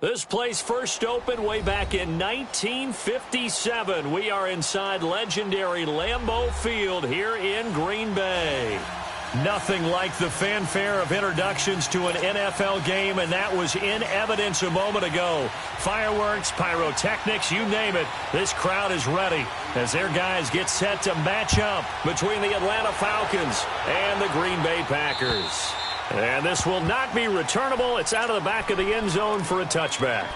This place first opened way back in 1957. We are inside legendary Lambeau Field here in Green Bay. Nothing like the fanfare of introductions to an NFL game, and that was in evidence a moment ago. Fireworks, pyrotechnics, you name it. This crowd is ready as their guys get set to match up between the Atlanta Falcons and the Green Bay Packers. And this will not be returnable. It's out of the back of the end zone for a touchback.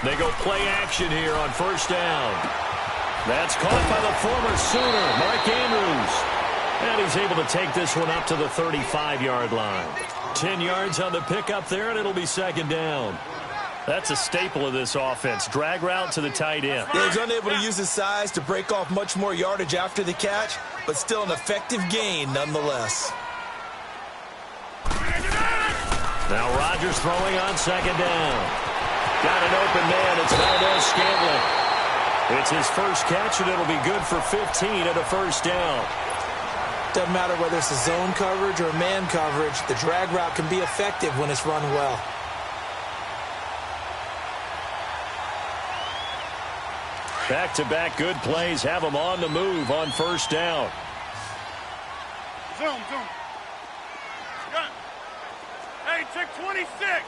They go play action here on first down. That's caught by the former Sooner, Mark Andrews. And he's able to take this one up to the 35-yard line. 10 yards on the pickup there, and it'll be second down. That's a staple of this offense. Drag route to the tight end. Yeah, he's unable to use his size to break off much more yardage after the catch, but still an effective gain nonetheless. Now Rodgers throwing on second down. Got an open man. It's Valdez-Scantling. It's his first catch, and it'll be good for 15 at a first down. Doesn't matter whether it's a zone coverage or man coverage, the drag route can be effective when it's run well. Back-to-back good plays have them on the move on first down. Zoom. Good. Hey, check 26.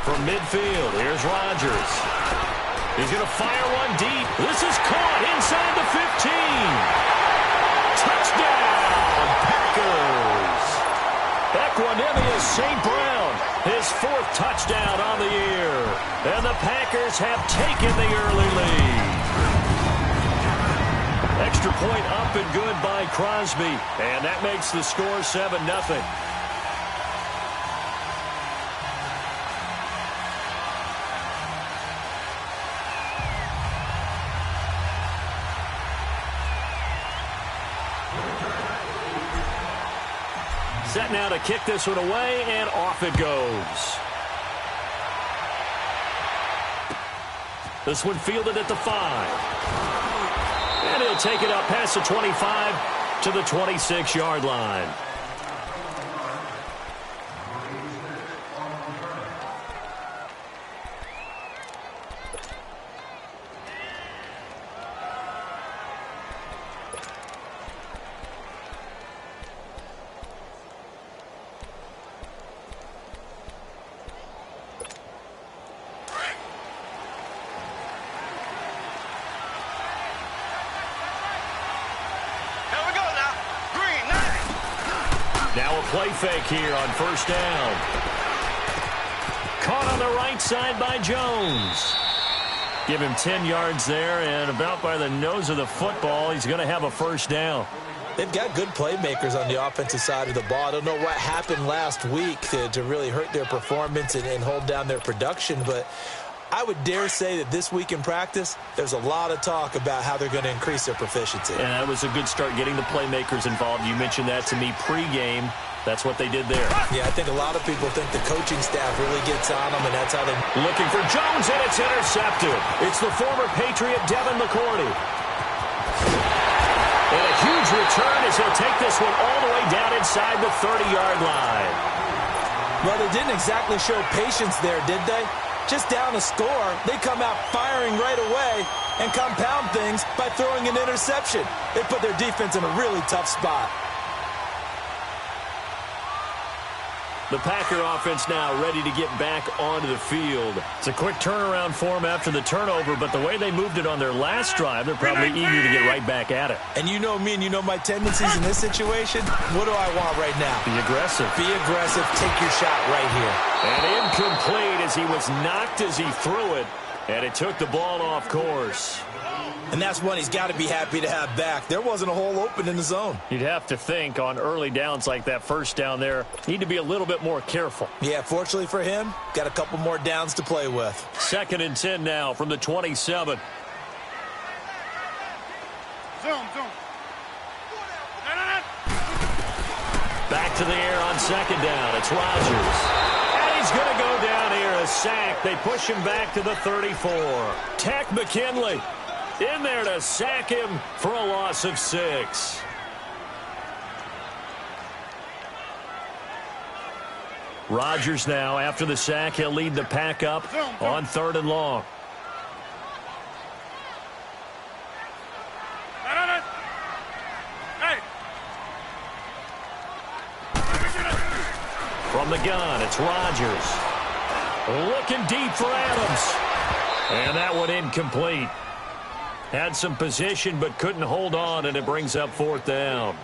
From midfield, here's Rodgers. He's going to fire one deep. This is caught inside the 15. Touchdown, Packers. Equanimous St. Brown, his fourth touchdown on the year. And the Packers have taken the early lead. Extra point up and good by Crosby. And that makes the score 7-0. Set now to kick this one away, and off it goes. This one fielded at the 5. And he'll take it up past the 25 to the 26-yard line. Now a play fake here on first down. Caught on the right side by Jones. Give him 10 yards there, and about by the nose of the football, he's going to have a first down. They've got good playmakers on the offensive side of the ball. I don't know what happened last week to really hurt their performance and hold down their production, but I would dare say that this week in practice, there's a lot of talk about how they're going to increase their proficiency. And that was a good start, getting the playmakers involved. You mentioned that to me pregame. That's what they did there. Yeah, I think a lot of people think the coaching staff really gets on them, and that's how they... Looking for Jones, and it's intercepted. It's the former Patriot, Devin McCourty. And a huge return as he'll take this one all the way down inside the 30-yard line. Well, they didn't exactly show patience there, did they? Just down a score, they come out firing right away and compound things by throwing an interception. They put their defense in a really tough spot. The Packer offense now ready to get back onto the field. It's a quick turnaround for them after the turnover, but the way they moved it on their last drive, they're probably eager to get right back at it. And you know me and you know my tendencies in this situation. What do I want right now? Be aggressive. Be aggressive. Take your shot right here. And incomplete as he was knocked as he threw it, and it took the ball off course. And that's one he's got to be happy to have back. There wasn't a hole open in the zone. You'd have to think on early downs like that first down there, need to be a little bit more careful. Yeah, fortunately for him, got a couple more downs to play with. 2nd and 10 now from the 27. Zoom. Back to the air on second down. It's Rodgers. And he's going to go down here. A sack. They push him back to the 34. Tack McKinley in there to sack him for a loss of 6. Rodgers now, after the sack, he'll lead the pack up on 3rd and long. From the gun, it's Rodgers. Looking deep for Adams. And that one incomplete. Had some position but couldn't hold on, and it brings up 4th down.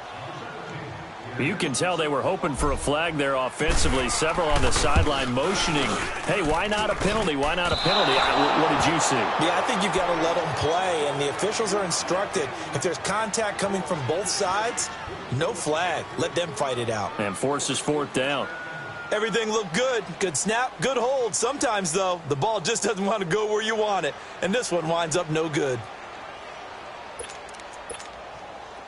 You can tell they were hoping for a flag there offensively. Several on the sideline motioning. Hey, why not a penalty? Why not a penalty? What did you see? Yeah, I think you've got to let them play, and the officials are instructed. If there's contact coming from both sides, no flag. Let them fight it out. And forces 4th down. Everything looked good. Good snap, good hold. Sometimes, though, the ball just doesn't want to go where you want it. And this one winds up no good.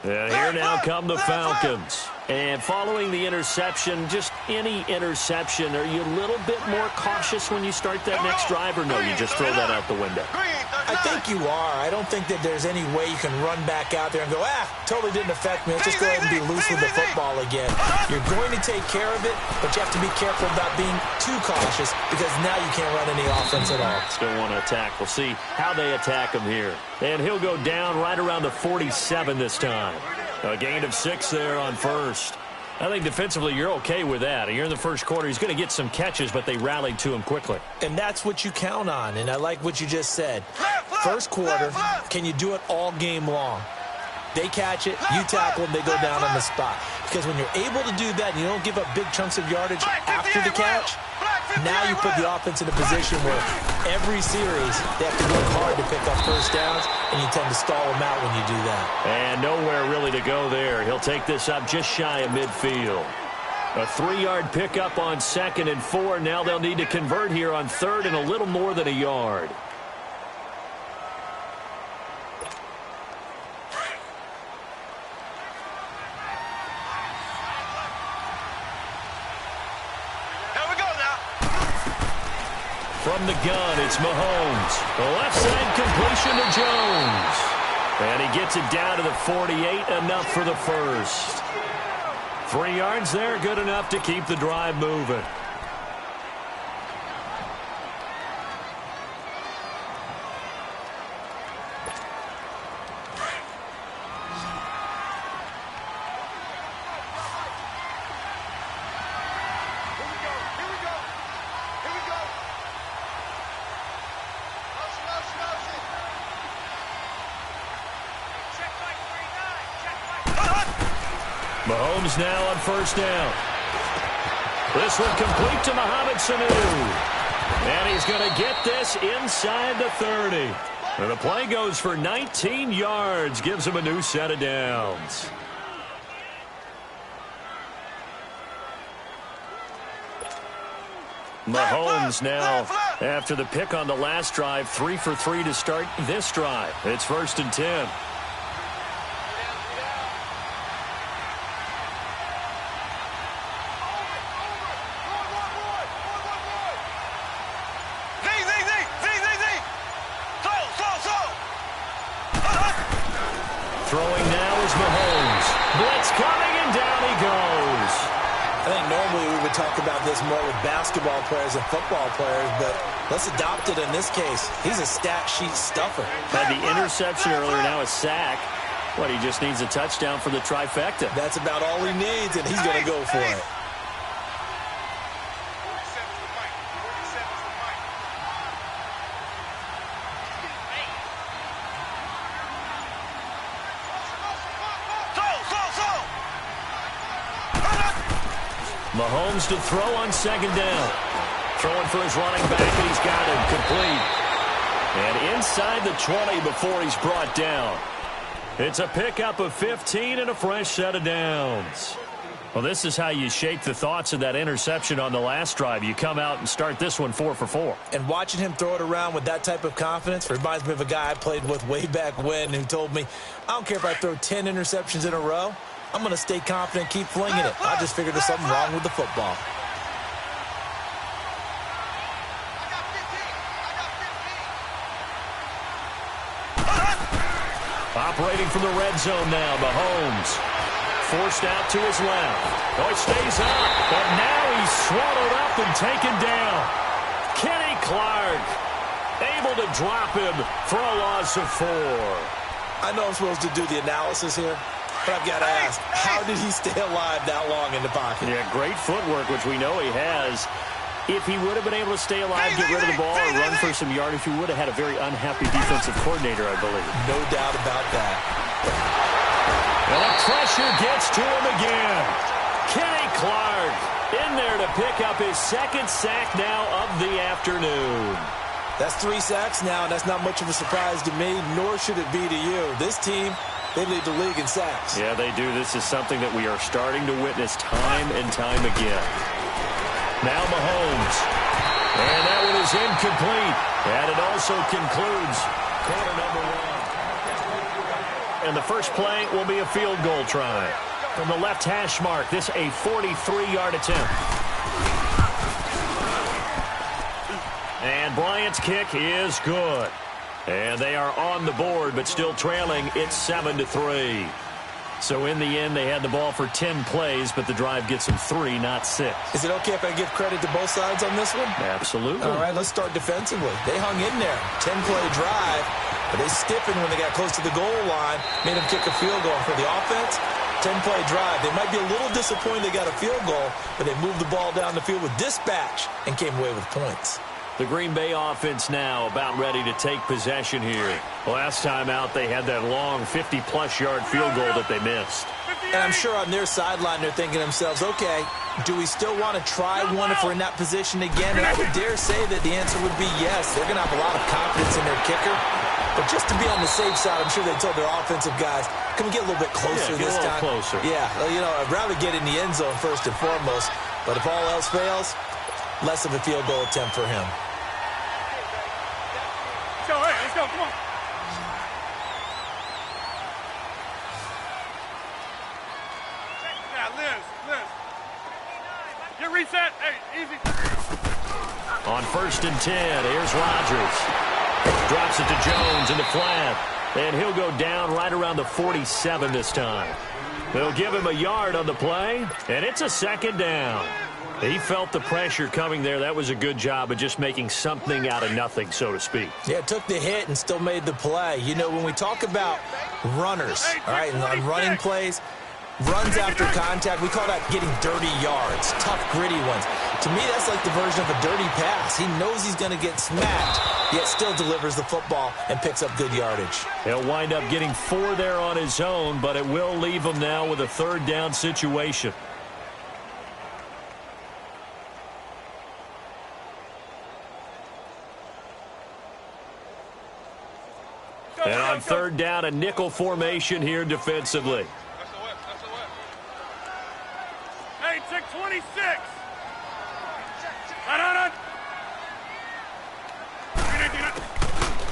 And here now come the Falcons. And following the interception, just any interception, are you a little bit more cautious when you start that next drive, or no, you just throw that out the window? I think you are. I don't think that there's any way you can run back out there and go, totally didn't affect me. Let's just go ahead and be loose with the football again. You're going to take care of it, but you have to be careful about being too cautious because now you can't run any offense at all. Still want to attack. We'll see how they attack him here. And he'll go down right around the 47 this time. A gain of 6 there on 1st. I think defensively you're okay with that. You're in the first quarter. He's going to get some catches, but they rallied to him quickly. And that's what you count on, and I like what you just said. First quarter, can you do it all game long? They catch it, you tackle them, they go down on the spot. Because when you're able to do that and you don't give up big chunks of yardage after the catch, now you put the offense in a position where every series they have to work hard to pick up first downs, and you tend to stall them out when you do that. And nowhere really to go there. He'll take this up just shy of midfield. A 3-yard pickup on 2nd and 4. Now they'll need to convert here on 3rd and a little more than a yard. From the gun, it's Mahomes. The left side completion to Jones. And he gets it down to the 48, enough for the first. 3 yards there, good enough to keep the drive moving. Mahomes now on 1st down. This one complete to Mohamed Sanu. And he's going to get this inside the 30. And the play goes for 19 yards. Gives him a new set of downs. Mahomes now, after the pick on the last drive, 3 for 3 to start this drive. It's 1st and 10. Throwing now is Mahomes. Blitz coming, and down he goes. I think normally we would talk about this more with basketball players and football players, but let's adopt it in this case. He's a stat sheet stuffer. Had the interception earlier, now a sack. What, he just needs a touchdown for the trifecta. That's about all he needs, and he's going to go for it. Mahomes to throw on 2nd down. Throwing for his running back, and he's got him complete. And inside the 20 before he's brought down. It's a pickup of 15 and a fresh set of downs. Well, this is how you shake the thoughts of that interception on the last drive. You come out and start this one 4 for 4. And watching him throw it around with that type of confidence reminds me of a guy I played with way back when who told me, I don't care if I throw 10 interceptions in a row. I'm going to stay confident, keep flinging it. I just figured there's something wrong with the football. Operating from the red zone now, Mahomes. Forced out to his left. Oh, he stays up, but now he's swallowed up and taken down. Kenny Clark able to drop him for a loss of 4. I know I'm supposed to do the analysis here, but I've got to ask, how did he stay alive that long in the pocket? Yeah, great footwork, which we know he has. If he would have been able to stay alive, get rid of the ball, or run for some yardage, he would have had a very unhappy defensive coordinator, I believe. No doubt about that. And the pressure gets to him again. Kenny Clark in there to pick up his second sack now of the afternoon. That's 3 sacks now, and that's not much of a surprise to me, nor should it be to you. This team, they lead the league in sacks. Yeah, they do. This is something that we are starting to witness time and time again. Now Mahomes. And that one is incomplete. And it also concludes quarter number 1. And the first play will be a field goal try. From the left hash mark, this a 43-yard attempt. And Bryant's kick is good. And they are on the board, but still trailing. It's 7-3. So in the end, they had the ball for 10 plays, but the drive gets them 3, not 6. Is it okay if I give credit to both sides on this one? Absolutely. All right, let's start defensively. They hung in there. 10-play drive, but they stiffened when they got close to the goal line, made them kick a field goal. For the offense, 10-play drive. They might be a little disappointed they got a field goal, but they moved the ball down the field with dispatch and came away with points. The Green Bay offense now about ready to take possession here. Last time out, they had that long 50-plus yard field goal that they missed. And I'm sure on their sideline, they're thinking to themselves, okay, do we still want to try one if we're in that position again? And I would dare say that the answer would be yes. They're going to have a lot of confidence in their kicker. But just to be on the safe side, I'm sure they told their offensive guys, can we get a little bit closer this time? Closer. Yeah, you know, I'd rather get in the end zone first and foremost. But if all else fails, less of a field goal attempt for him. Let's go, come on. Yeah, Liz. Get reset. Hey, easy. On 1st and 10, here's Rodgers. Drops it to Jones in the flat. And he'll go down right around the 47 this time. They'll give him a yard on the play, and it's a 2nd down. He felt the pressure coming there. That was a good job of just making something out of nothing, so to speak. Yeah, took the hit and still made the play. You know, when we talk about runners, all right, and on running plays, runs after contact, we call that getting dirty yards, tough, gritty ones. To me, that's like the version of a dirty pass. He knows he's going to get smacked, yet still delivers the football and picks up good yardage. He'll wind up getting 4 there on his own, but it will leave him now with a 3rd down situation. And on 3rd down, a nickel formation here defensively. Hey, check 26. On.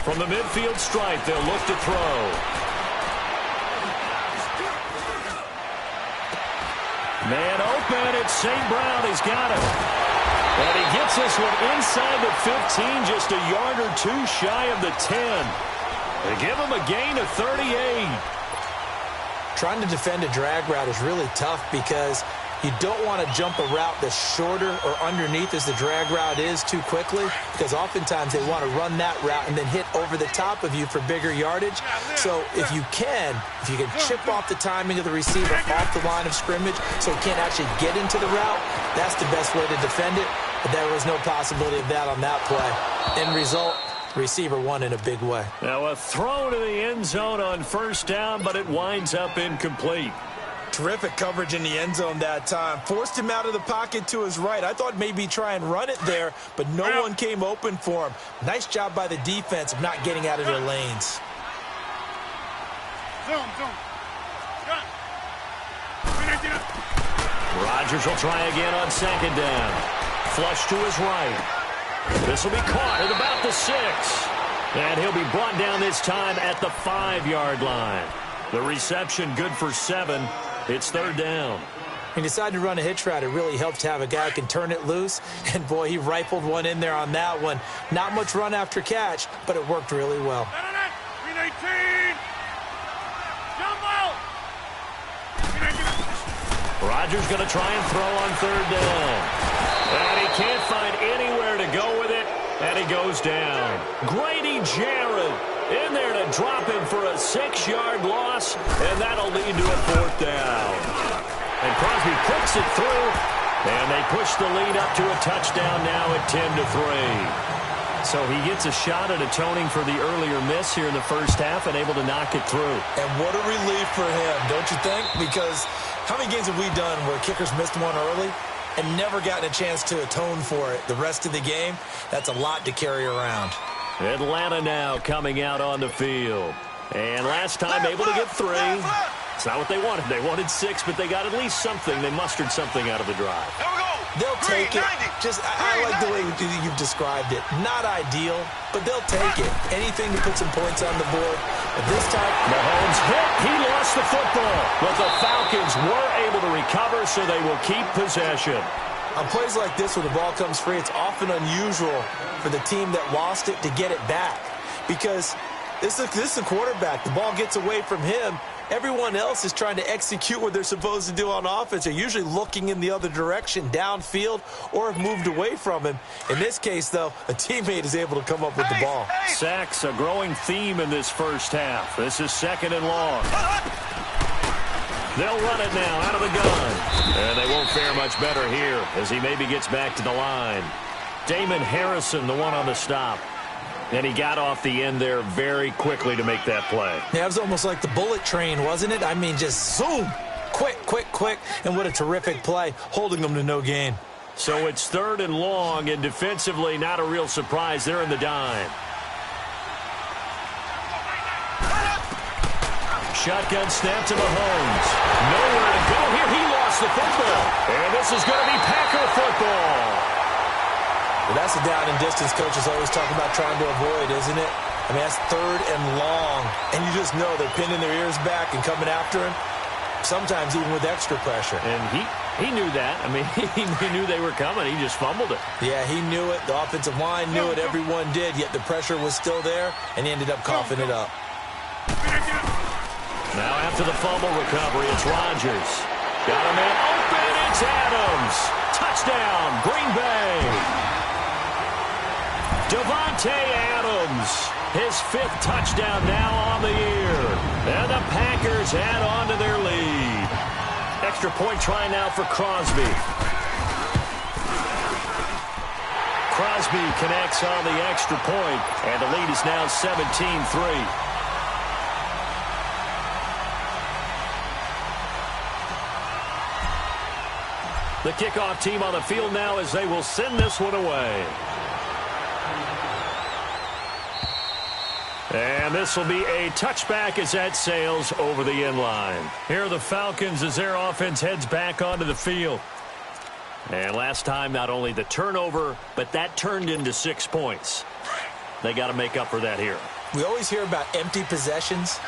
From the midfield stripe, they'll look to throw. Man open, it's St. Brown. He's got it. And he gets this one inside the 15, just a yard or 2 shy of the 10. They give him a gain of 38. Trying to defend a drag route is really tough because you don't want to jump a route that's shorter or underneath as the drag route is too quickly, because oftentimes they want to run that route and then hit over the top of you for bigger yardage. So if you can chip off the timing of the receiver off the line of scrimmage so he can't actually get into the route, that's the best way to defend it. But there was no possibility of that on that play. End result, receiver won in a big way. Now a throw to the end zone on 1st down, but it winds up incomplete. Terrific coverage in the end zone that time. Forced him out of the pocket to his right. I thought maybe try and run it there, but no one came open for him. Nice job by the defense of not getting out of their lanes. Zoom. Rodgers will try again on second down. Flush to his right. This will be caught at about the 6. And he'll be brought down this time at the 5-yard line. The reception good for 7. It's third down. He decided to run a hitch route. It really helped to have a guy who can turn it loose. And, boy, he rifled one in there on that one. Not much run after catch, but it worked really well. 18. Jumbo. Rodgers going to try and throw on third down. And he can't find anywhere to go with it, and he goes down. Grady Jarrett in there to drop him for a 6-yard loss, and that'll lead to a 4th down. And Crosby puts it through, and they push the lead up to a touchdown now at 10-3. So he gets a shot at atoning for the earlier miss here in the first half and able to knock it through. And what a relief for him, don't you think? Because how many games have we done where kickers missed one early and never gotten a chance to atone for it the rest of the game? That's a lot to carry around. Atlanta now coming out on the field. And last time able to get 3. It's not what they wanted. They wanted 6, but they got at least something. They mustered something out of the drive. There we go. They'll take it. Just, I like the way you've described it. Not ideal, but they'll take it. Anything to put some points on the board. But this time, Mahomes hit. He lost the football. But the Falcons were able to recover, so they will keep possession. On plays like this where the ball comes free, it's often unusual for the team that lost it to get it back. Because this is a quarterback. The ball gets away from him. Everyone else is trying to execute what they're supposed to do on offense. They're usually looking in the other direction, downfield, or have moved away from him. In this case, though, a teammate is able to come up with the ball. Sacks, a growing theme in this first half. This is 2nd and long. They'll run it now out of the gun. And they won't fare much better here as he maybe gets back to the line. Damon Harrison, the one on the stop. And he got off the end there very quickly to make that play. Yeah, it was almost like the bullet train, wasn't it? I mean, just zoom. Quick, quick, quick. And what a terrific play, holding them to no gain. So it's 3rd and long, and defensively not a real surprise. They're in the dime. Shotgun snap to Mahomes. Nowhere to go here. He lost the football. And this is going to be Packer football. Well, that's a down and distance coaches always talk about trying to avoid, isn't it? I mean, that's 3rd and long. And you just know they're pinning their ears back and coming after him, sometimes even with extra pressure. And he knew that. I mean, he knew they were coming. He just fumbled it. Yeah, he knew it. The offensive line knew it. Everyone did, yet the pressure was still there, and he ended up coughing it up. Now after the fumble recovery, it's Rodgers. Got a man open. It's Adams. Touchdown, Green Bay. Davante Adams, his 5th touchdown now on the year. And the Packers add on to their lead. Extra point try now for Crosby. Crosby connects on the extra point, and the lead is now 17-3. The kickoff team on the field now as they will send this one away. And this will be a touchback as that sails over the end line. Here are the Falcons as their offense heads back onto the field. And last time, not only the turnover, but that turned into 6 points. They got to make up for that here. We always hear about empty possessions,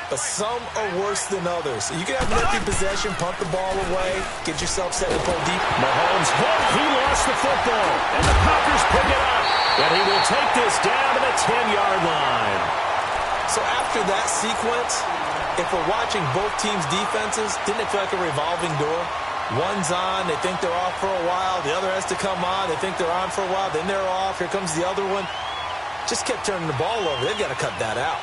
but some are worse than others. You can have an empty possession, punt the ball away, get yourself set to pull deep. Mahomes hit. He lost the football, and the Packers pick it up. And he will take this down to the 10-yard line. So after that sequence, if we're watching both teams' defenses, didn't it feel like a revolving door? One's on, they think they're off for a while. The other has to come on, they think they're on for a while. Then they're off. Here comes the other one. Just kept turning the ball over. They've got to cut that out.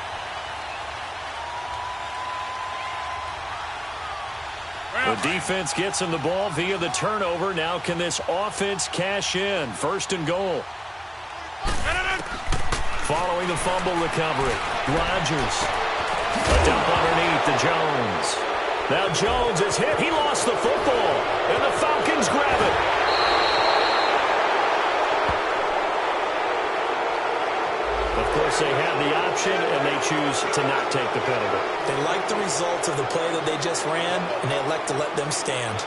The defense gets him the ball via the turnover. Now can this offense cash in? 1st and goal. Following the fumble recovery, Rodgers. A dump underneath to Jones. Now Jones is hit. He lost the football, and the Falcons grab it. Of course, they have the option, and they choose to not take the penalty. They like the results of the play that they just ran, and they elect to let them stand.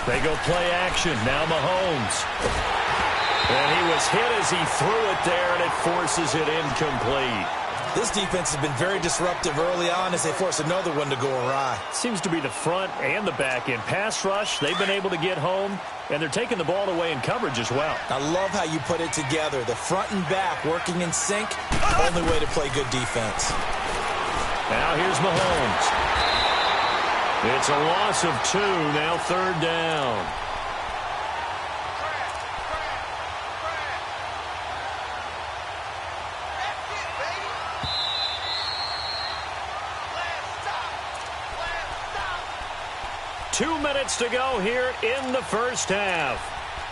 They go play action. Now Mahomes. And he was hit as he threw it there, and it forces it incomplete. This defense has been very disruptive early on as they force another one to go awry. Seems to be the front and the back end. Pass rush, they've been able to get home, and they're taking the ball away in coverage as well. I love how you put it together. The front and back working in sync, only way to play good defense. Now here's Mahomes. It's a loss of 2, now 3rd down. Two minutes to go here in the first half.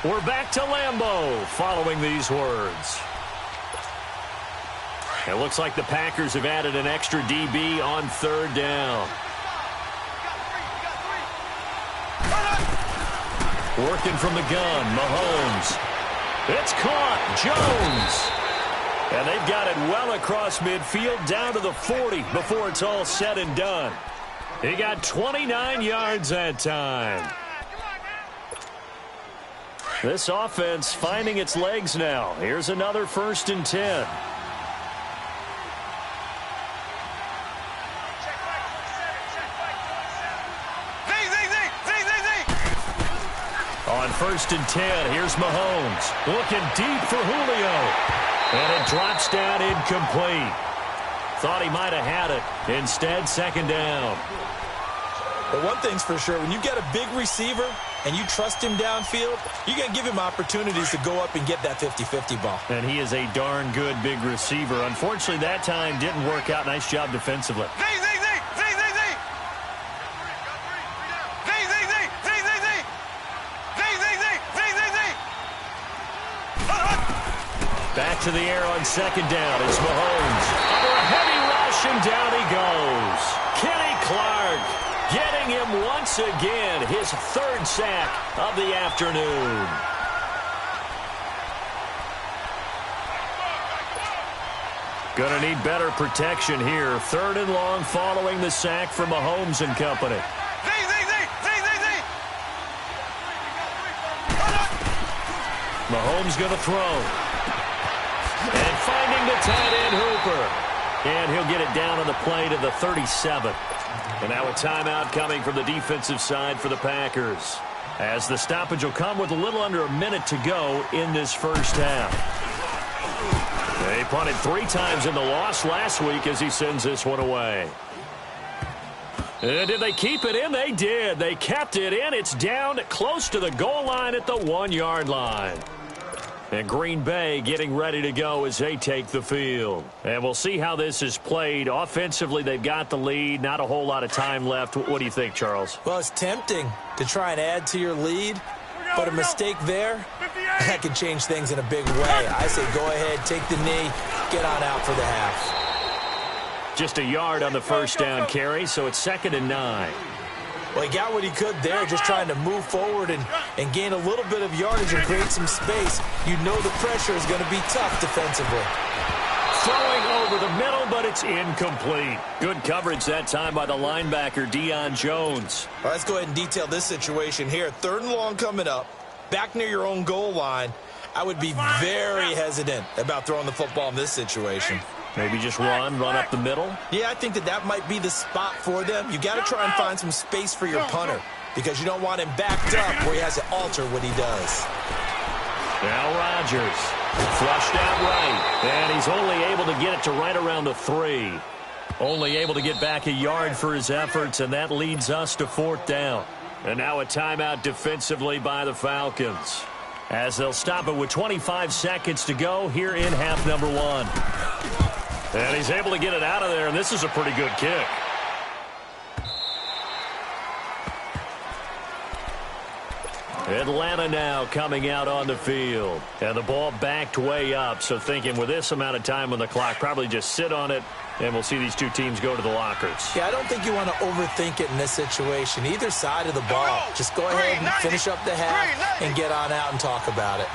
We're back to Lambeau following these words. It looks like the Packers have added an extra DB on 3rd down. Working from the gun, Mahomes. It's caught, Jones. And they've got it well across midfield down to the 40 before it's all said and done. He got 29 yards that time. This offense finding its legs now. Here's another 1st and 10. On 1st and 10, here's Mahomes. Looking deep for Julio. And it drops down incomplete. Thought he might have had it. Instead, 2nd down. But one thing's for sure, when you get a big receiver and you trust him downfield, you're going to give him opportunities to go up and get that 50-50 ball. And he is a darn good big receiver. Unfortunately, that time didn't work out. Nice job defensively. Back to the air on 2nd down. It's Mahomes. Under a heavy rush, and down he goes. Kenny Clark getting him once again, his 3rd sack of the afternoon. Gonna need better protection here. 3rd and long following the sack from Mahomes and company. Mahomes gonna throw. And finding the tight end Hooper. And he'll get it down on the play to the 37. And now a timeout coming from the defensive side for the Packers, as the stoppage will come with a little under a minute to go in this first half. They punted 3 times in the loss last week as he sends this one away. And did they keep it in? They did. They kept it in. It's down close to the goal line at the 1-yard line. And Green Bay getting ready to go as they take the field. And we'll see how this is played. Offensively, they've got the lead. Not a whole lot of time left. What do you think, Charles? Well, it's tempting to try and add to your lead, but a mistake there, that can change things in a big way. I say go ahead, take the knee, get on out for the half. Just a yard on the first down carry, so it's 2nd and 9. Well, he got what he could there, just trying to move forward and gain a little bit of yardage and create some space. You know the pressure is going to be tough defensively. Throwing over the middle, but it's incomplete. Good coverage that time by the linebacker, Deion Jones. Well, let's go ahead and detail this situation here. 3rd and long coming up, back near your own goal line. I would be very hesitant about throwing the football in this situation. Maybe just run up the middle? Yeah, I think that might be the spot for them. You got to try and find some space for your punter because you don't want him backed up where he has to alter what he does. Now Rodgers, flushed out right, and he's only able to get it to right around the 3. Only able to get back a yard for his efforts, and that leads us to 4th down. And now a timeout defensively by the Falcons, as they'll stop it with 25 seconds to go here in half number 1. And he's able to get it out of there, and this is a pretty good kick. Atlanta now coming out on the field. And the ball backed way up, so thinking with this amount of time on the clock, probably just sit on it, and we'll see these two teams go to the lockers. Yeah, I don't think you want to overthink it in this situation. Either side of the ball. Just go ahead and finish up the half and get on out and talk about it.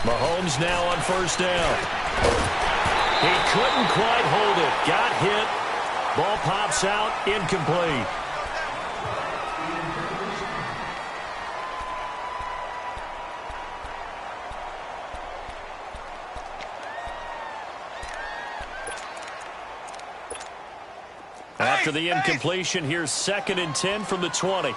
Mahomes now on first down. He couldn't quite hold it. Got hit. Ball pops out, incomplete. After the incompletion, here's 2nd and 10 from the 20.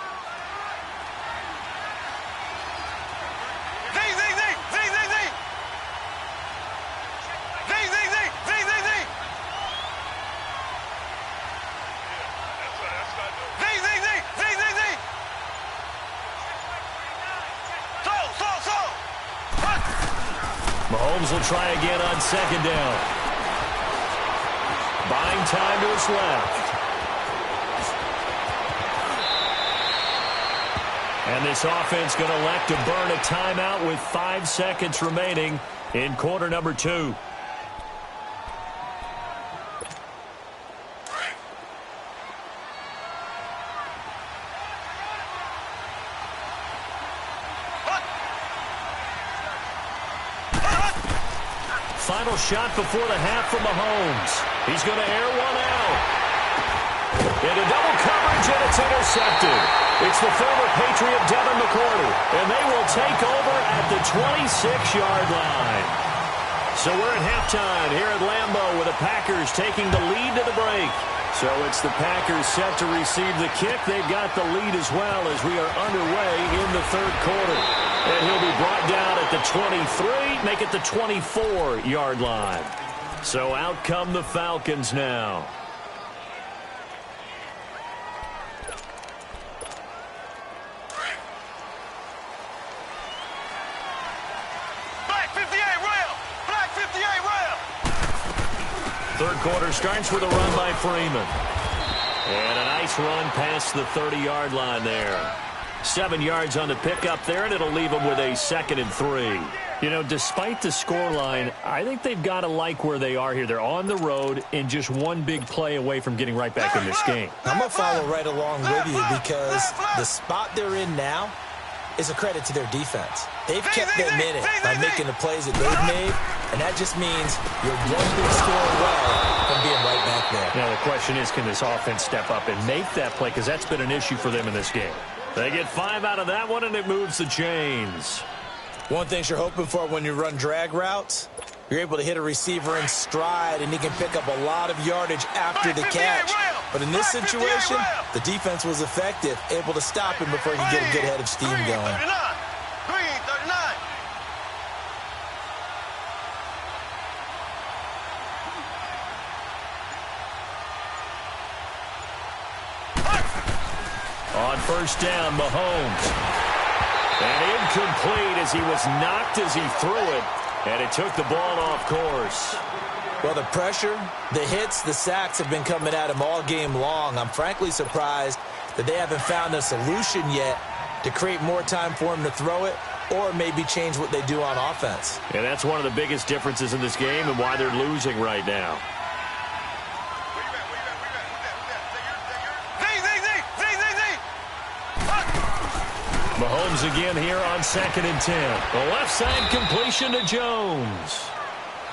Mahomes will try again on 2nd down. Buying time to his left. And this offense going to elect to burn a timeout with 5 seconds remaining in quarter number 2. Final shot before the half from Mahomes. He's going to air one out. Into double coverage, and it's intercepted. It's the former Patriot Devin McCourty, and they will take over at the 26-yard line. So we're at halftime here at Lambeau with the Packers taking the lead to the break. So it's the Packers set to receive the kick. They've got the lead as well as we are underway in the 3rd quarter. And he'll be brought down at the 23, make it the 24-yard line. So out come the Falcons now. Black 58 rail! Black 58 rail! 3rd quarter starts with a run by Freeman. And a nice run past the 30-yard line there. 7 yards on the pickup there, and it'll leave them with a 2nd and 3. You know, despite the scoreline, I think they've got to like where they are here. They're on the road and just one big play away from getting right back in this game. I'm going to follow right along with you because the spot they're in now is a credit to their defense. They've kept them in it by making the plays that they've made, and that just means you're one big score away from being right back there. Now, the question is, can this offense step up and make that play? Because that's been an issue for them in this game. They get 5 out of that one, and it moves the chains. One thing you're hoping for when you run drag routes, you're able to hit a receiver in stride, and he can pick up a lot of yardage after the catch. But in this situation, the defense was effective, able to stop him before he could get a good head of steam going. Green 39. On 1st down, Mahomes. And incomplete as he was knocked as he threw it. And it took the ball off course. Well, the pressure, the hits, the sacks have been coming at him all game long. I'm frankly surprised that they haven't found a solution yet to create more time for him to throw it or maybe change what they do on offense. And that's one of the biggest differences in this game and why they're losing right now. Mahomes again here on 2nd and 10. The left side completion to Jones.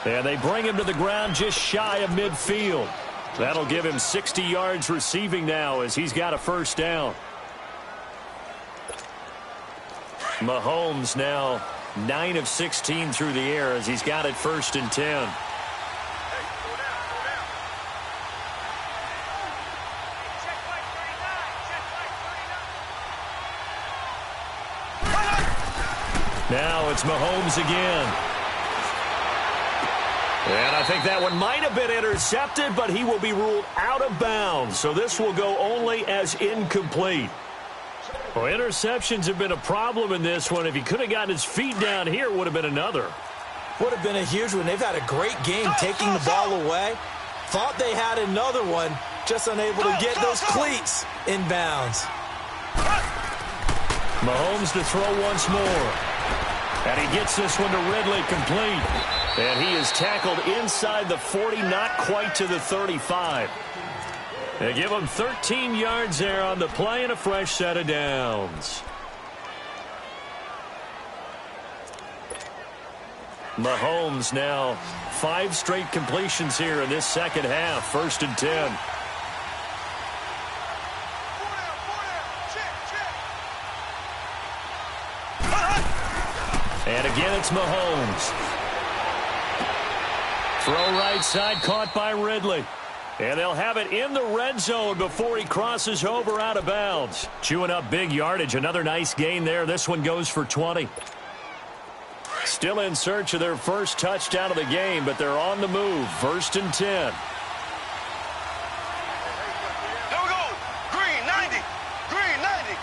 And they bring him to the ground just shy of midfield. That'll give him 60 yards receiving now as he's got a 1st down. Mahomes now 9 of 16 through the air as he's got it 1st and 10. Now it's Mahomes again. And I think that one might have been intercepted, but he will be ruled out of bounds. So this will go only as incomplete. Well, interceptions have been a problem in this one. If he could have gotten his feet down here, it would have been another. Would have been a huge one. They've had a great game taking the ball away. Thought they had another one, just unable to get those cleats in bounds. Mahomes to throw once more. And he gets this one to Ridley complete. And he is tackled inside the 40, not quite to the 35. They give him 13 yards there on the play and a fresh set of downs. Mahomes now 5 straight completions here in this 2nd half. 1st and 10. And again, it's Mahomes. Throw right side, caught by Ridley. And they'll have it in the red zone before he crosses over out of bounds. Chewing up big yardage. Another nice gain there. This one goes for 20. Still in search of their first touchdown of the game, but they're on the move. 1st and 10. Here we go. Green 90. Green 90.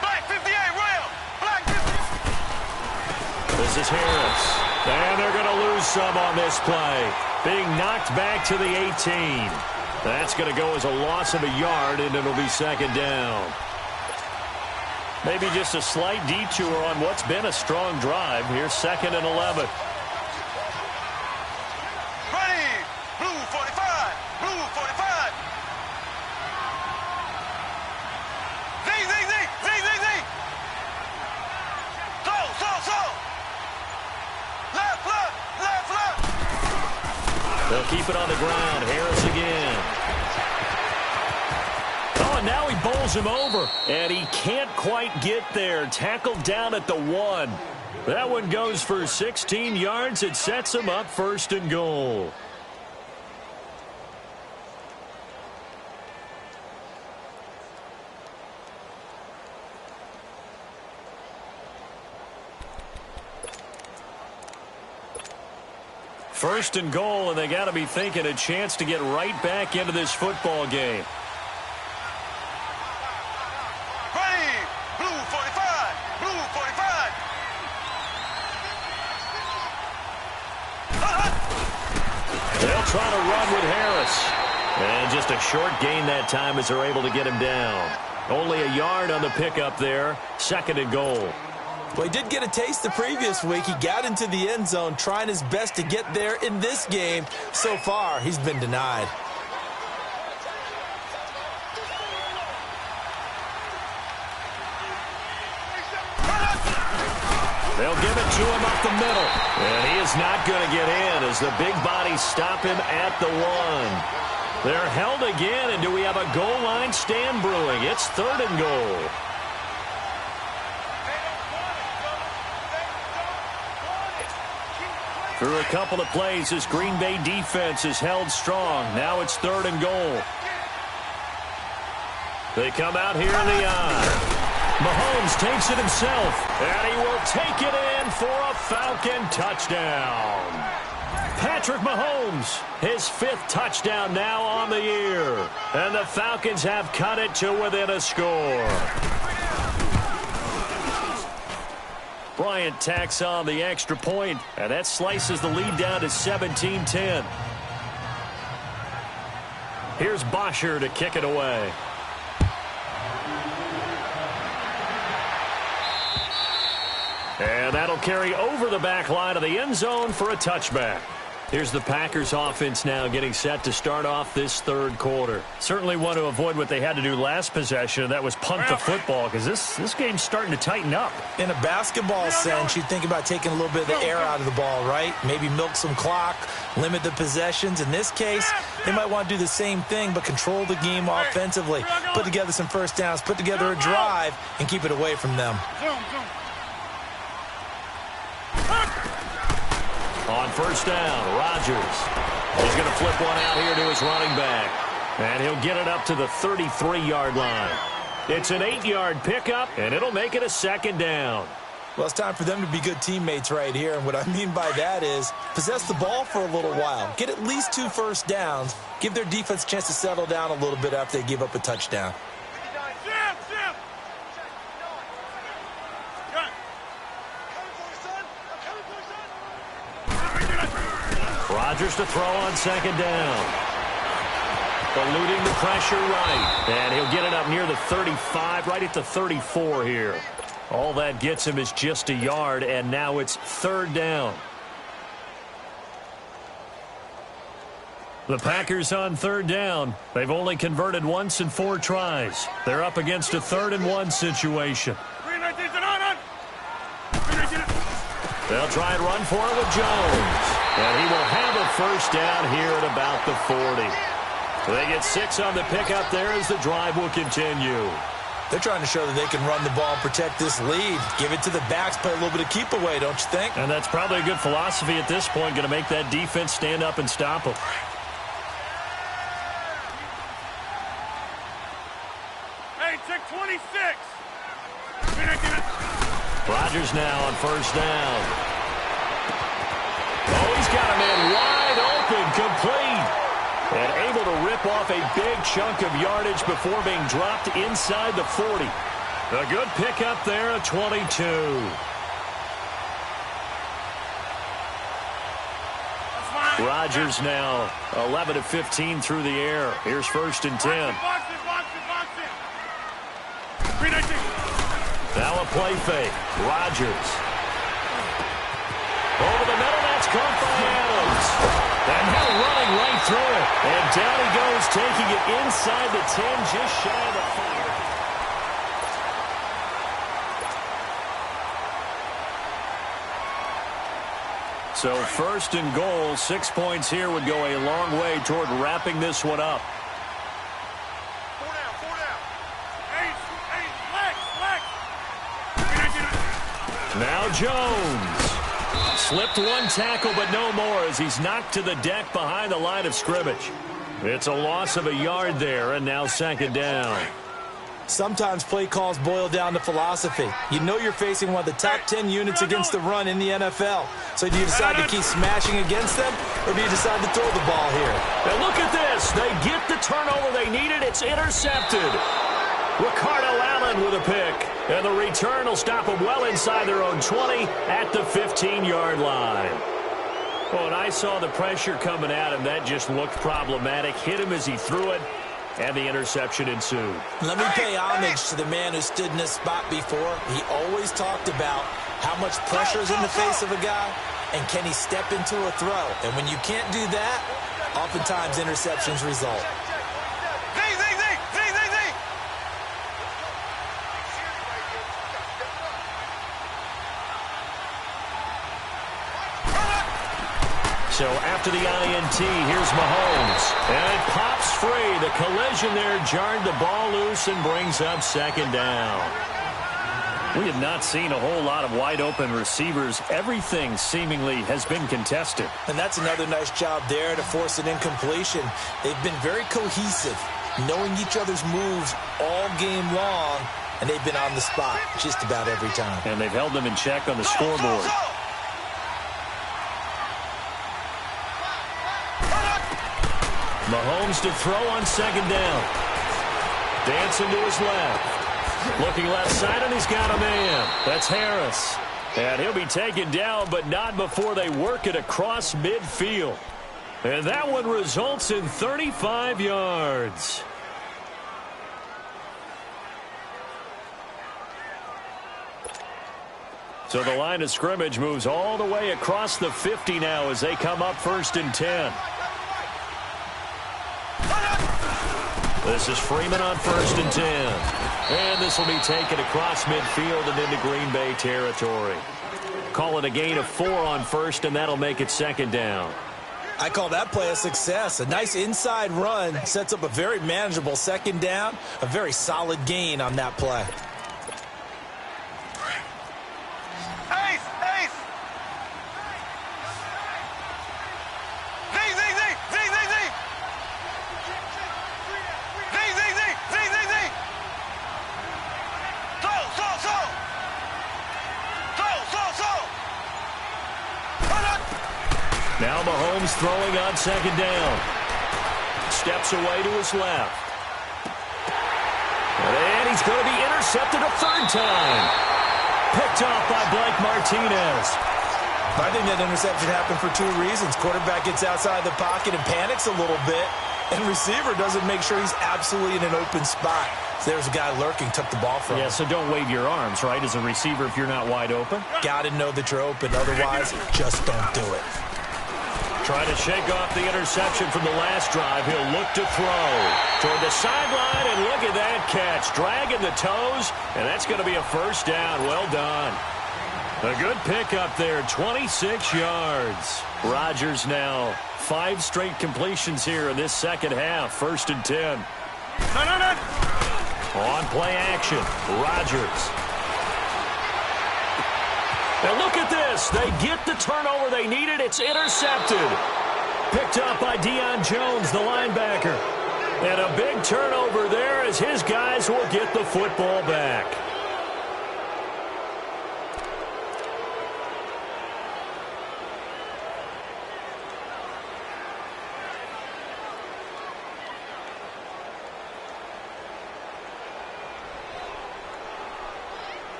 Black 58, rail. Black 50. This is Harris. And they're going to lose some on this play. Being knocked back to the 18. That's going to go as a loss of a yard, and it'll be 2nd down. Maybe just a slight detour on what's been a strong drive. Here's 2nd and 11. Ready. Blue 45. Blue 45. Zing, zing, zing. Zing, zing, zing. Slow. Left, left, left, left. They'll keep it on the ground. Harris again. Oh, and now he bowls him over. And he can't quite get there. Tackled down at the 1. That one goes for 16 yards. It sets him up 1st and goal. First and goal, and they got to be thinking a chance to get right back into this football game. Ready. Blue 45. Blue 45. They'll try to run with Harris. And just a short gain that time as they're able to get him down. Only a yard on the pickup there. 2nd and goal. Well, he did get a taste the previous week. He got into the end zone trying his best to get there in this game. So far, he's been denied. They'll give it to him up the middle. And he is not going to get in as the big bodies stop him at the 1. They're held again, and do we have a goal line stand brewing? It's 3rd and goal. Through a couple of plays, this Green Bay defense is held strong. Now it's 3rd and goal. They come out here in the eye. Mahomes takes it himself, and he will take it in for a Falcon touchdown. Patrick Mahomes, his 5th touchdown now on the year. And the Falcons have cut it to within a score. Bryant tacks on the extra point, and that slices the lead down to 17-10. Here's Bosher to kick it away. And that'll carry over the back line of the end zone for a touchback. Here's the Packers offense now getting set to start off this 3rd quarter. Certainly want to avoid what they had to do last possession. That was punt the football, because this game's starting to tighten up. In a basketball sense, you think about taking a little bit of the air out of the ball, right? Maybe milk some clock, limit the possessions. In this case, they might want to do the same thing, but control the game offensively. Put together some first downs, put together a drive, and keep it away from them. On 1st down, Rodgers. He's going to flip one out here to his running back. And he'll get it up to the 33-yard line. It's an 8-yard pickup, and it'll make it a 2nd down. Well, it's time for them to be good teammates right here. And what I mean by that is possess the ball for a little while. Get at least 2 first downs. Give their defense a chance to settle down a little bit after they give up a touchdown. Rodgers to throw on 2nd down. Eluding the pressure right. And he'll get it up near the 35, right at the 34 here. All that gets him is just a yard, and now it's 3rd down. The Packers on 3rd down. They've only converted once in 4 tries. They're up against a 3rd and 1 situation. They'll try and run for it with Jones. And he will have a first down here at about the 40. They get 6 on the pickup there as the drive will continue. They're trying to show that they can run the ball and protect this lead. Give it to the backs, play a little bit of keep away, don't you think? And that's probably a good philosophy at this point, going to make that defense stand up and stop them. Hey, check 26. Rodgers now on first down. Oh, he's got him in wide open, complete. And able to rip off a big chunk of yardage before being dropped inside the 40. A good pickup there at 22. Rodgers now 11 of 15 through the air. Here's first and 10. Now a play fake. Rodgers. Over the middle, that's caught by Adams. And now running right through it. And down he goes, taking it inside the 10, just shy of the 5. So first and goal, 6 points here would go a long way toward wrapping this one up. Now Jones. Slipped one tackle, but no more as he's knocked to the deck behind the line of scrimmage. It's a loss of a yard there, and now second down. Sometimes play calls boil down to philosophy. You know you're facing one of the top 10 units against the run in the NFL. So do you decide to keep smashing against them, or do you decide to throw the ball here? And look at this. They get the turnover they needed. It's intercepted. Ricardo Allen with a pick. And the return will stop them well inside their own 20 at the 15-yard line. Well, when I saw the pressure coming at him, that just looked problematic. Hit him as he threw it, and the interception ensued. Let me pay homage to the man who stood in this spot before. He always talked about how much pressure is in the face of a guy, and can he step into a throw. And when you can't do that, oftentimes interceptions result. So after the INT, here's Mahomes. And it pops free. The collision there jarred the ball loose and brings up second down. We have not seen a whole lot of wide-open receivers. Everything seemingly has been contested. And that's another nice job there to force an incompletion. They've been very cohesive, knowing each other's moves all game long, and they've been on the spot just about every time. And they've held them in check on the scoreboard. Mahomes to throw on second down. Dancing to his left. Looking left side, and he's got a man. That's Harris. And he'll be taken down, but not before they work it across midfield. And that one results in 35 yards. So the line of scrimmage moves all the way across the 50 now as they come up first and 10. This is Freeman on first and 10. And this will be taken across midfield and into Green Bay territory. Call it a gain of 4 on first, and that'll make it second down. I call that play a success. A nice inside run sets up a very manageable second down. A very solid gain on that play. Now Mahomes throwing on second down. Steps away to his left. And he's going to be intercepted a third time. Picked off by Blake Martinez. I think that interception happened for 2 reasons. Quarterback gets outside the pocket and panics a little bit. And receiver doesn't make sure he's absolutely in an open spot. So there's a guy lurking, took the ball from him. Yeah, so don't wave your arms, right, as a receiver if you're not wide open. Got to know that you're open. Otherwise, just don't do it. Trying to shake off the interception from the last drive. He'll look to throw toward the sideline, and look at that catch. Dragging the toes, and that's going to be a first down. Well done. A good pickup there, 26 yards. Rodgers now 5 straight completions here in this second half. First and 10. On play action, Rodgers. And look at this. They get the turnover they needed. It's intercepted. Picked up by Deion Jones, the linebacker. And a big turnover there as his guys will get the football back.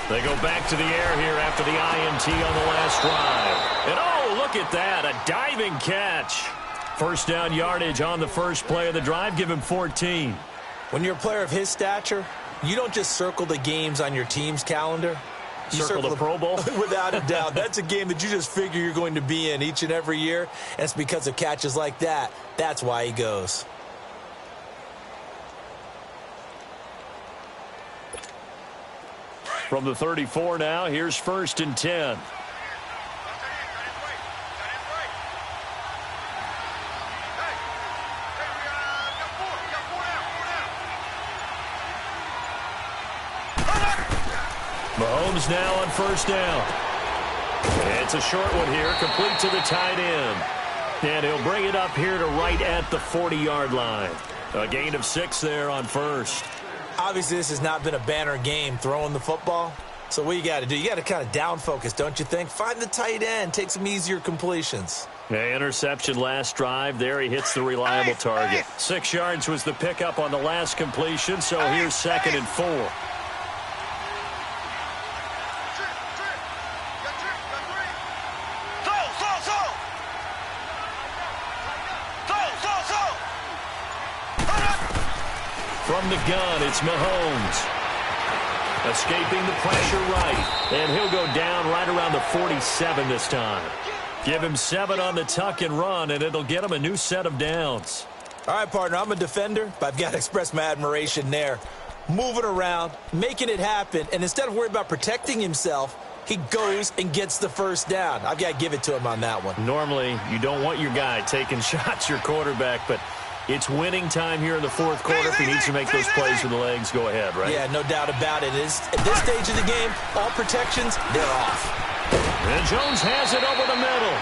They go back to the air here after the INT on the last drive. And oh, look at that, a diving catch. First down yardage on the first play of the drive. Give him 14. When you're a player of his stature, you don't just circle the games on your team's calendar. You circle the Pro Bowl? Without a doubt. That's a game that you just figure you're going to be in each and every year. And it's because of catches like that. That's why he goes. From the 34 now, here's 1st and 10. Mahomes now on 1st down. It's a short one here, complete to the tight end. And he'll bring it up here to right at the 40-yard line. A gain of 6 there on 1st. Obviously, this has not been a banner game throwing the football. So what you got to do, you got to kind of down focus, don't you think? Find the tight end, take some easier completions. Yeah, interception last drive. There he hits the reliable target. 6 yards was the pickup on the last completion, so here's 2nd and 4. From the gun, it's Mahomes. Escaping the pressure right. And he'll go down right around the 47 this time. Give him 7 on the tuck and run, and it'll get him a new set of downs. All right, partner, I'm a defender, but I've got to express my admiration there. Moving around, making it happen, and instead of worrying about protecting himself, he goes and gets the first down. I've got to give it to him on that one. Normally, you don't want your guy taking shots, your quarterback, but it's winning time here in the 4th quarter. If he needs to make those plays with the legs, go ahead, right? Yeah, no doubt about it. At this stage of the game, all protections, they're off. And Jones has it over the middle.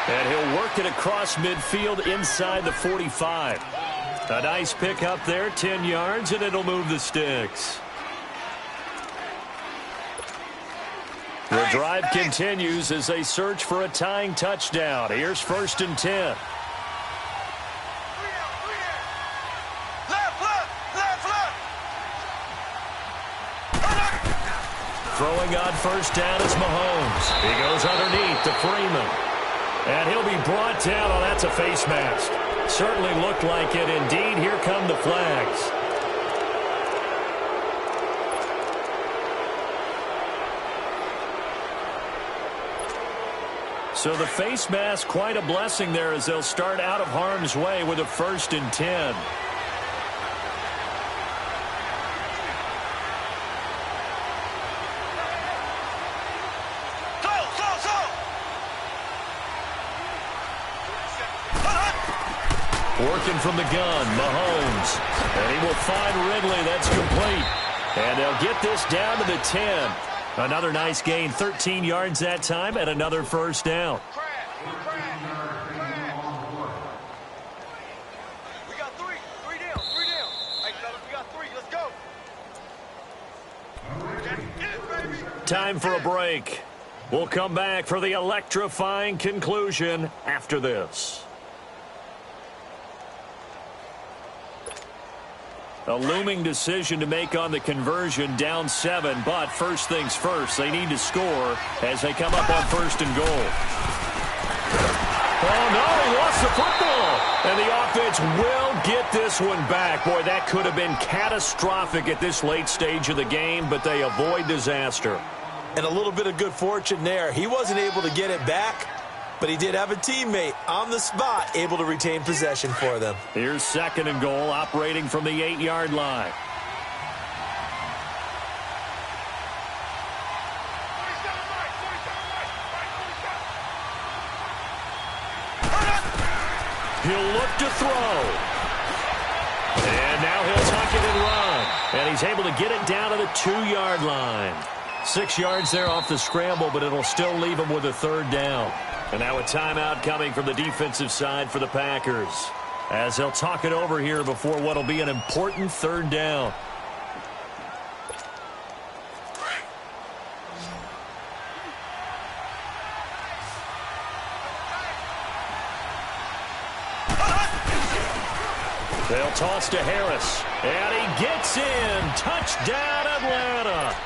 And he'll work it across midfield inside the 45. A nice pick up there, 10 yards, and it'll move the sticks. The drive continues as they search for a tying touchdown. Here's 1st and 10. Throwing on 1st down is Mahomes. He goes underneath to Freeman. And he'll be brought down. Oh, that's a face mask. Certainly looked like it. Indeed, here come the flags. So the face mask, quite a blessing there as they'll start out of harm's way with a 1st and 10. Working from the gun, Mahomes. And he will find Ridley. That's complete. And they'll get this down to the 10. Another nice gain, 13 yards that time, and another 1st down. We got three down. Hey, fellas, we got 3. Let's go. Time for a break. We'll come back for the electrifying conclusion after this. A looming decision to make on the conversion, down 7, but first things first, they need to score as they come up on 1st and goal. Oh, no, he lost the football. And the offense will get this one back. Boy, that could have been catastrophic at this late stage of the game, but they avoid disaster. And a little bit of good fortune there. He wasn't able to get it back, but he did have a teammate on the spot able to retain possession for them. Here's 2nd and goal, operating from the 8-yard line. He'll look to throw. And now he'll tuck it and run. And he's able to get it down to the 2-yard line. 6 yards there off the scramble, but it'll still leave him with a 3rd down. And now a timeout coming from the defensive side for the Packers, as they'll talk it over here before what will be an important 3rd down. They'll toss to Harris, and he gets in. Touchdown, Atlanta.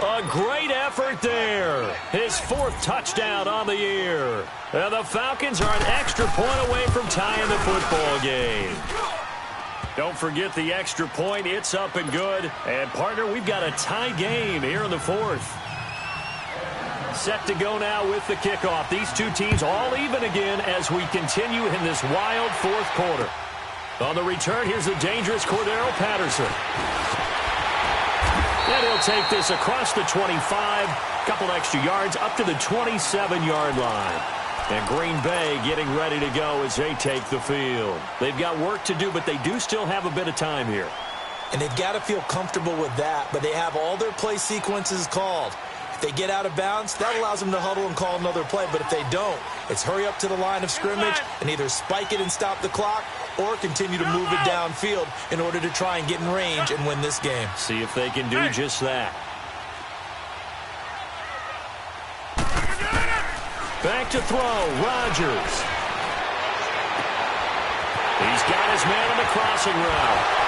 A great effort there. His 4th touchdown on the year. And the Falcons are an extra point away from tying the football game. Don't forget the extra point. It's up and good. And, partner, we've got a tie game here in the 4th. Set to go now with the kickoff. These two teams all even again as we continue in this wild 4th quarter. On the return, here's the dangerous Cordero Patterson. And he'll take this across the 25, couple extra yards up to the 27-yard line. And Green Bay getting ready to go as they take the field. They've got work to do, but they do still have a bit of time here. And they've got to feel comfortable with that, but they have all their play sequences called. If they get out of bounds, that allows them to huddle and call another play. But if they don't, it's hurry up to the line of scrimmage and either spike it and stop the clock or continue to move it downfield in order to try and get in range and win this game. See if they can do just that. Back to throw, Rodgers. He's got his man on the crossing route.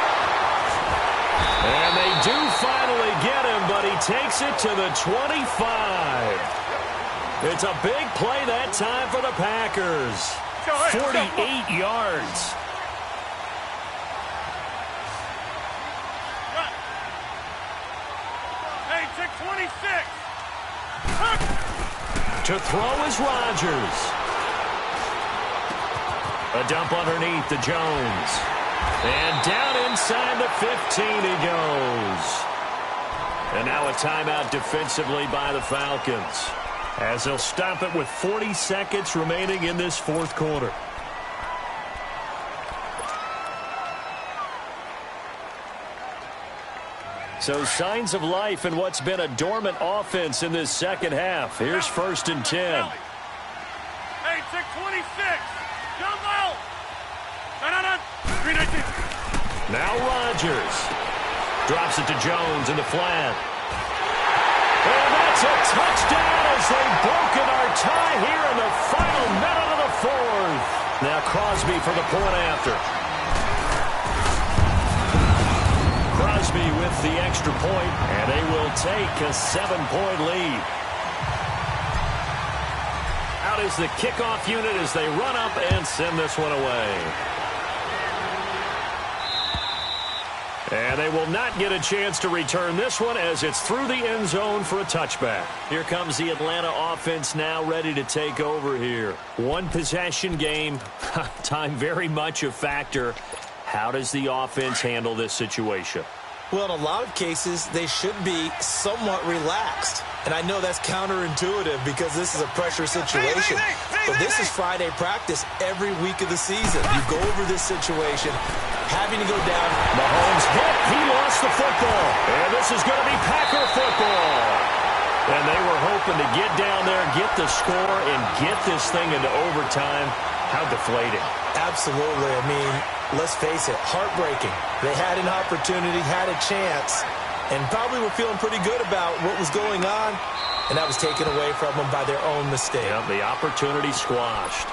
And they do finally get him, but he takes it to the 25. It's a big play that time for the Packers. 48 yards. Hey, 626. To throw is Rodgers. A dump underneath to Jones. And down inside the 15 he goes. And now a timeout defensively by the Falcons, as they'll stop it with 40 seconds remaining in this 4th quarter. So signs of life in what's been a dormant offense in this 2nd half. Here's 1st and 10. Hey, 626. Jump out. No. 319. Now Rodgers drops it to Jones in the flat. And that's a touchdown as they've broken our tie here in the final minute of the 4th. Now Crosby for the point after. Crosby with the extra point, and they will take a 7-point lead. Out is the kickoff unit as they run up and send this one away. And they will not get a chance to return this one as it's through the end zone for a touchback. Here comes the Atlanta offense now ready to take over here. One possession game, time very much a factor. How does the offense handle this situation? Well, in a lot of cases, they should be somewhat relaxed. And I know that's counterintuitive because this is a pressure situation. But this is Friday practice every week of the season. You go over this situation, having to go down. Mahomes hit. He lost the football. And this is going to be Packer football. And they were hoping to get down there, get the score, and get this thing into overtime. How deflating. Absolutely. I mean, let's face it, heartbreaking. They had an opportunity, had a chance, and probably were feeling pretty good about what was going on, and that was taken away from them by their own mistake. Yeah, the opportunity squashed.